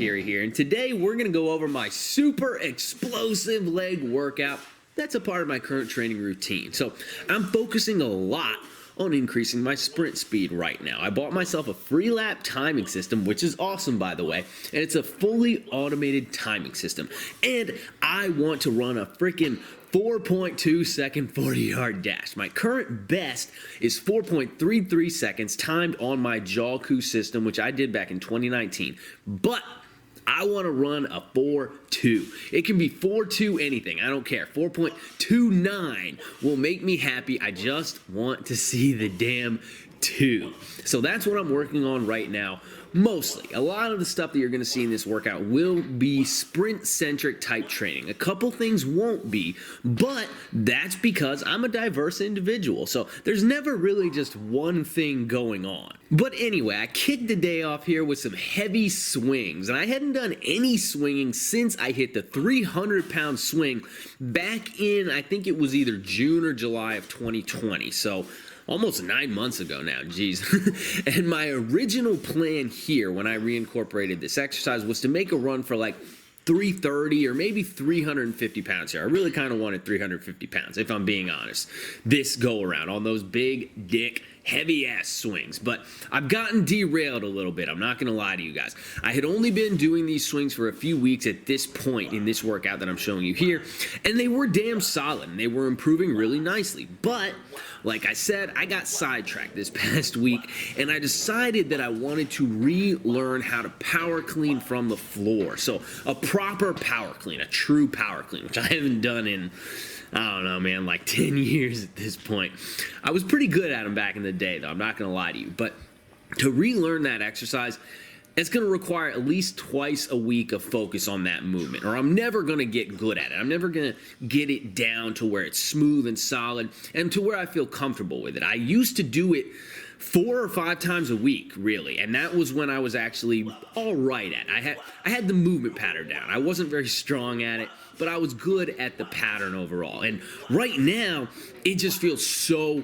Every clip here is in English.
Enkiri here, and today we're going to go over my super explosive leg workout that's a part of my current training routine. So I'm focusing a lot on increasing my sprint speed right now. I bought myself a free lap timing system, which is awesome, by the way, and it's a fully automated timing system. And I want to run a freaking 4.2 second 40-yard dash. My current best is 4.33 seconds timed on my GHR system, which I did back in 2019. But I want to run a 4.2. It can be 4.2 anything. I don't care. 4.29 will make me happy. I just want to see the damn 2. So that's what I'm working on right now. Mostly. A lot of the stuff that you're going to see in this workout will be sprint-centric type training. A couple things won't be, but that's because I'm a diverse individual. So there's never really just one thing going on. But anyway, I kicked the day off here with some heavy swings, and I hadn't done any swinging since I hit the 300-pound swing back in, I think it was either June or July of 2020. So almost 9 months ago now, geez. And my original plan here when I reincorporated this exercise was to make a run for like 330 or maybe 350 pounds here. I really kind of wanted 350 pounds, if I'm being honest, this go around on those big dick heavy ass swings. But I've gotten derailed a little bit. I'm not going to lie to you guys. I had only been doing these swings for a few weeks at this point in this workout that I'm showing you here, and they were damn solid and they were improving really nicely. But like I said, I got sidetracked this past week and I decided that I wanted to relearn how to power clean from the floor. So a proper power clean, a true power clean, which I haven't done in, I don't know, man, like 10 years at this point. I was pretty good at them back in the day, though. I'm not going to lie to you. But to relearn that exercise, it's going to require at least twice a week of focus on that movement, or I'm never going to get good at it. I'm never going to get it down to where it's smooth and solid and to where I feel comfortable with it. I used to do it 4 or 5 times a week, really, and that was when I was actually all right at it. I had the movement pattern down. I wasn't very strong at it, but I was good at the pattern overall. And right now, it just feels so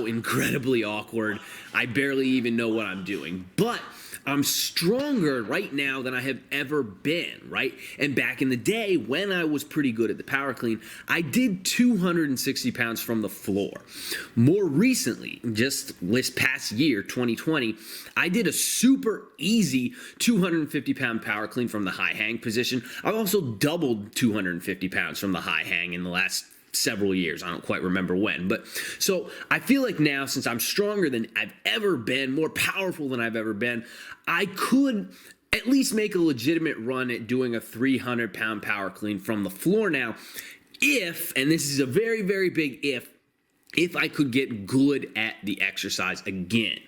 incredibly awkward. I barely even know what I'm doing, but I'm stronger right now than I have ever been, right? And back in the day, when I was pretty good at the power clean, I did 260 pounds from the floor. More recently, just this past year, 2020, I did a super easy 250 pound power clean from the high hang position. I've also doubled 250 pounds from the high hang in the last several years. I don't quite remember when, but so I feel like now, since I'm stronger than I've ever been, more powerful than I've ever been, I could at least make a legitimate run at doing a 300-pound power clean from the floor now, if, and this is a very, very big if I could get good at the exercise again.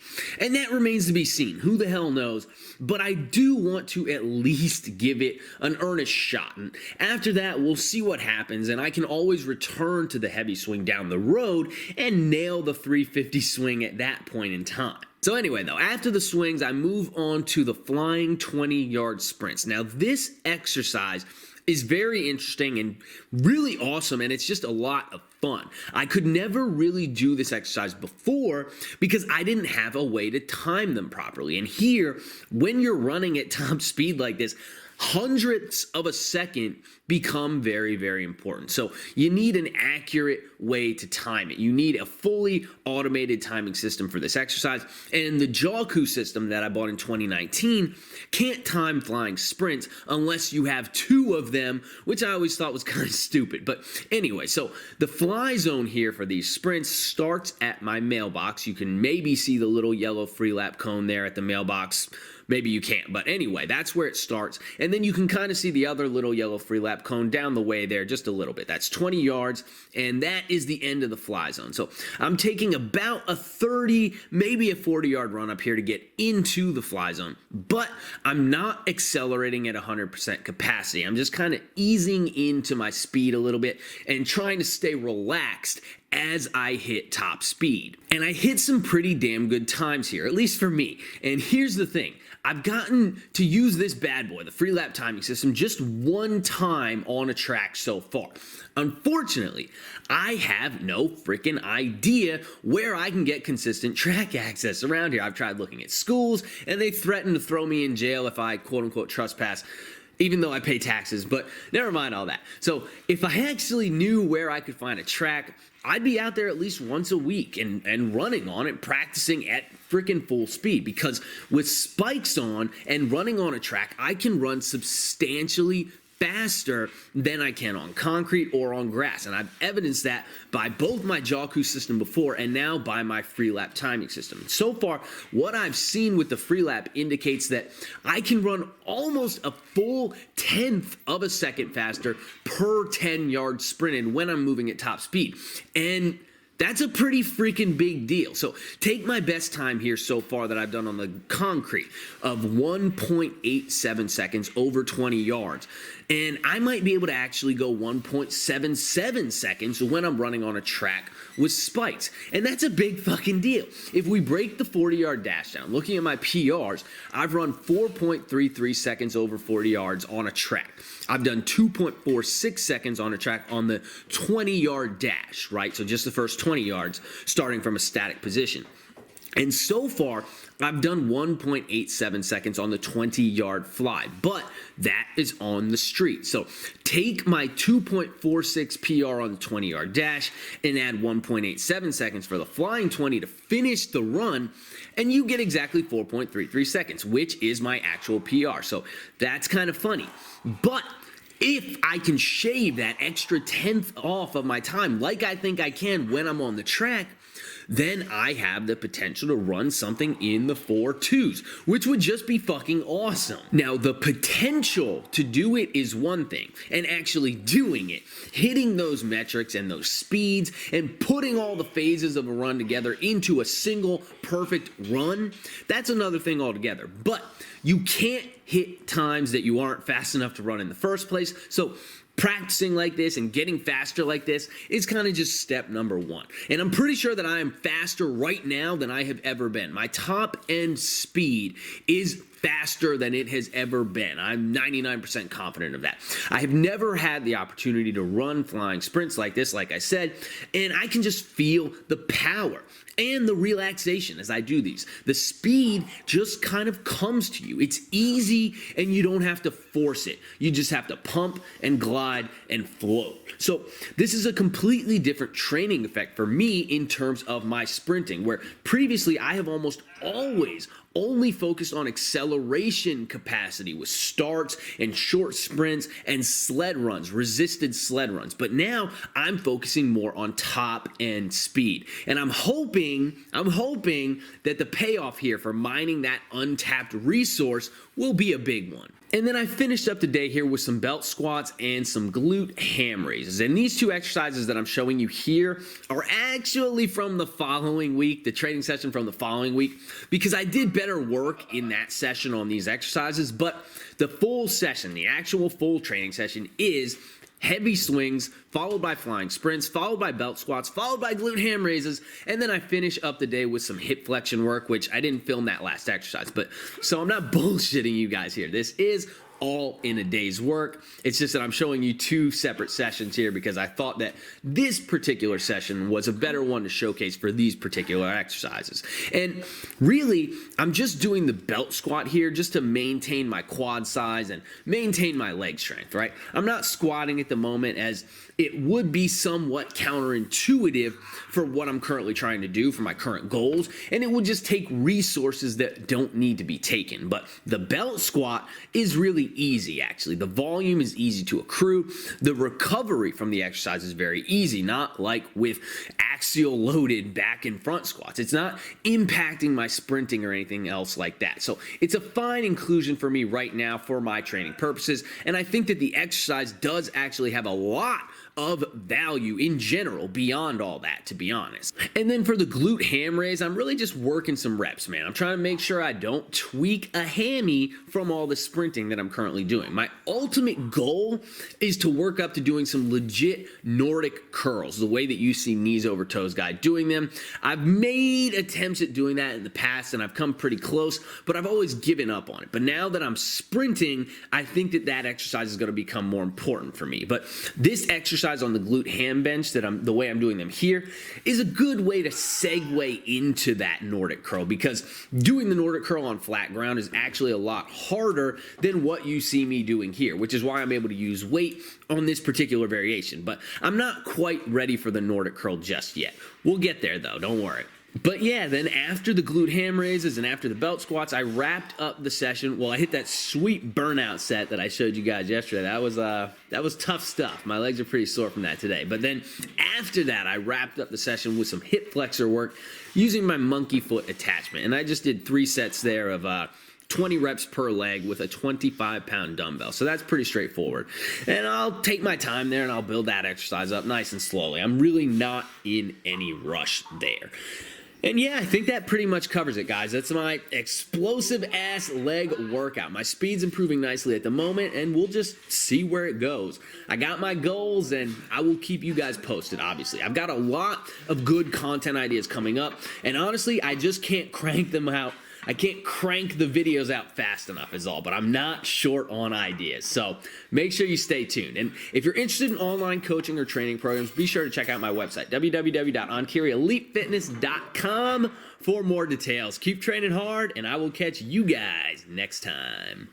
And that remains to be seen. Who the hell knows? But I do want to at least give it an earnest shot. And after that, we'll see what happens. And I can always return to the heavy swing down the road and nail the 350 swing at that point in time. So anyway, though, after the swings, I move on to the flying 20-yard sprints. Now, this exercise is very interesting and really awesome, and it's just a lot of fun. I could never really do this exercise before because I didn't have a way to time them properly. And here, when you're running at top speed like this, hundredths of a second become very, very important. So you need an accurate way to time it. You need a fully automated timing system for this exercise. And the GHR system that I bought in 2019 can't time flying sprints unless you have 2 of them, which I always thought was kind of stupid. But anyway, so the fly zone here for these sprints starts at my mailbox. You can maybe see the little yellow free lap cone there at the mailbox. Maybe you can't, but anyway, that's where it starts. And then you can kind of see the other little yellow free lap cone down the way there just a little bit. That's 20 yards, and that is the end of the fly zone. So I'm taking about a 30, maybe a 40-yard run up here to get into the fly zone, but I'm not accelerating at 100% capacity. I'm just kind of easing into my speed a little bit and trying to stay relaxed as I hit top speed. And I hit some pretty damn good times here, at least for me. And here's the thing. I've gotten to use this bad boy, the free lap timing system, just one time on a track so far. Unfortunately, I have no freaking idea where I can get consistent track access around here. I've tried looking at schools, and they threaten to throw me in jail if I quote-unquote trespass, even though I pay taxes, but never mind all that. So if I actually knew where I could find a track, I'd be out there at least once a week and running on it, practicing at freaking full speed, because with spikes on and running on a track, I can run substantially faster than I can on concrete or on grass. And I've evidenced that by both my JawCoo system before and now by my free lap timing system. So far, what I've seen with the free lap indicates that I can run almost a full 1/10 of a second faster per 10-yard sprinted when I'm moving at top speed. And that's a pretty freaking big deal. So take my best time here so far that I've done on the concrete of 1.87 seconds over 20 yards. And I might be able to actually go 1.77 seconds when I'm running on a track with spikes. And that's a big fucking deal. If we break the 40-yard dash down, looking at my PRs, I've run 4.33 seconds over 40 yards on a track. I've done 2.46 seconds on a track on the 20-yard dash, right? So just the first 20 yards starting from a static position. And so far, I've done 1.87 seconds on the 20-yard fly, but that is on the street. So take my 2.46 PR on the 20-yard dash and add 1.87 seconds for the flying 20 to finish the run, and you get exactly 4.33 seconds, which is my actual PR. So that's kind of funny. But if I can shave that extra 1/10 off of my time, like I think I can when I'm on the track, then I have the potential to run something in the 4.2s, which would just be fucking awesome. Now, the potential to do it is one thing, and actually doing it, hitting those metrics and those speeds, and putting all the phases of a run together into a single perfect run, that's another thing altogether. But you can't hit times that you aren't fast enough to run in the first place, so practicing like this and getting faster like this is kind of just step number one. And I'm pretty sure that I am faster right now than I have ever been. My top end speed is faster than it has ever been. I'm 99% confident of that. I have never had the opportunity to run flying sprints like this, like I said, and I can just feel the power and the relaxation as I do these. The speed just kind of comes to you. It's easy and you don't have to force it. You just have to pump and glide and float. So this is a completely different training effect for me in terms of my sprinting, where previously I have almost always only focused on acceleration capacity with starts and short sprints and sled runs, resisted sled runs. But now I'm focusing more on top end speed. And I'm hoping that the payoff here for mining that untapped resource will be a big one. And then I finished up the day here with some belt squats and some glute ham raises. And these two exercises that I'm showing you here are actually from the following week, the training session from the following week, because I did better work in that session on these exercises. But the full session, the actual full training session, is heavy swings, followed by flying sprints, followed by belt squats, followed by glute ham raises, and then I finish up the day with some hip flexion work, which I didn't film that last exercise, but so I'm not bullshitting you guys here. This is all in a day's work. It's just that I'm showing you two separate sessions here because I thought that this particular session was a better one to showcase for these particular exercises. And really, I'm just doing the belt squat here just to maintain my quad size and maintain my leg strength, right? I'm not squatting at the moment, as it would be somewhat counterintuitive for what I'm currently trying to do for my current goals, and it would just take resources that don't need to be taken. But the belt squat is really easy, actually. The volume is easy to accrue. The recovery from the exercise is very easy, not like with axial loaded back and front squats. It's not impacting my sprinting or anything else like that. So it's a fine inclusion for me right now for my training purposes, and I think that the exercise does actually have a lot of value in general beyond all that, to be honest. And then for the glute ham raise, I'm really just working some reps, man. I'm trying to make sure I don't tweak a hammy from all the sprinting that I'm currently doing. My ultimate goal is to work up to doing some legit Nordic curls, the way that you see knees over toes guy doing them. I've made attempts at doing that in the past and I've come pretty close, but I've always given up on it. But now that I'm sprinting, I think that that exercise is going to become more important for me. But this exercise on the glute ham bench, the way I'm doing them here, is a good way to segue into that Nordic curl, because doing the Nordic curl on flat ground is actually a lot harder than what you see me doing here, which is why I'm able to use weight on this particular variation. But I'm not quite ready for the Nordic curl just yet. We'll get there though, don't worry. But yeah, then after the glute ham raises and after the belt squats, I wrapped up the session. Well, I hit that sweet burnout set that I showed you guys yesterday. That was tough stuff. My legs are pretty sore from that today. But then after that, I wrapped up the session with some hip flexor work using my monkey foot attachment. And I just did 3 sets there of 20 reps per leg with a 25-pound dumbbell. So that's pretty straightforward. And I'll take my time there and I'll build that exercise up nice and slowly. I'm really not in any rush there. And yeah, I think that pretty much covers it, guys. That's my explosive-ass leg workout. My speed's improving nicely at the moment, and we'll just see where it goes. I got my goals, and I will keep you guys posted, obviously. I've got a lot of good content ideas coming up, and honestly, I just can't crank them out. I can't crank the videos out fast enough is all, but I'm not short on ideas. So make sure you stay tuned. And if you're interested in online coaching or training programs, be sure to check out my website, www.enkirielitefitness.com, for more details. Keep training hard, and I will catch you guys next time.